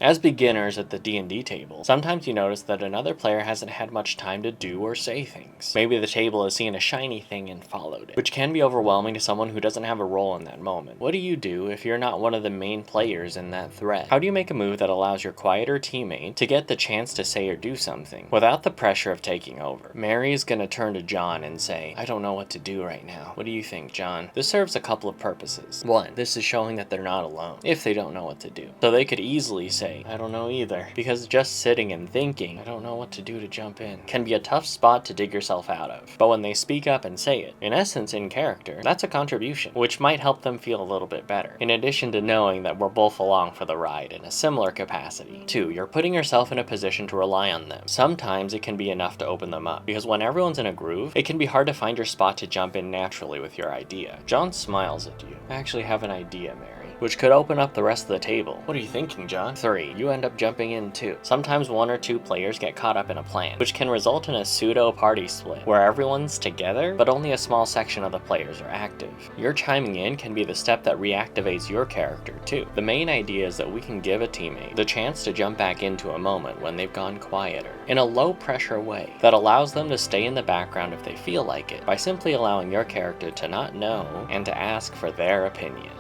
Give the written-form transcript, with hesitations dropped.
As beginners at the D&D table, sometimes you notice that another player hasn't had much time to do or say things. Maybe the table has seen a shiny thing and followed it, which can be overwhelming to someone who doesn't have a role in that moment. What do you do if you're not one of the main players in that thread? How do you make a move that allows your quieter teammate to get the chance to say or do something without the pressure of taking over? Mary's gonna turn to John and say, "I don't know what to do right now. What do you think, John?" This serves a couple of purposes. One, this is showing that they're not alone if they don't know what to do. So they could easily say, "I don't know either," because just sitting and thinking, "I don't know what to do to jump in," can be a tough spot to dig yourself out of. But when they speak up and say it, in essence in character, that's a contribution, which might help them feel a little bit better, in addition to knowing that we're both along for the ride in a similar capacity. 2, you're putting yourself in a position to rely on them. Sometimes it can be enough to open them up, because when everyone's in a groove, it can be hard to find your spot to jump in naturally with your idea. John smiles at you. "I actually have an idea, Mary," which could open up the rest of the table. "What are you thinking, John?" 3, you end up jumping in too. Sometimes 1 or 2 players get caught up in a plan, which can result in a pseudo party split, where everyone's together, but only a small section of the players are active. Your chiming in can be the step that reactivates your character too. The main idea is that we can give a teammate the chance to jump back into a moment when they've gone quieter, in a low pressure way that allows them to stay in the background if they feel like it, by simply allowing your character to not know and to ask for their opinion.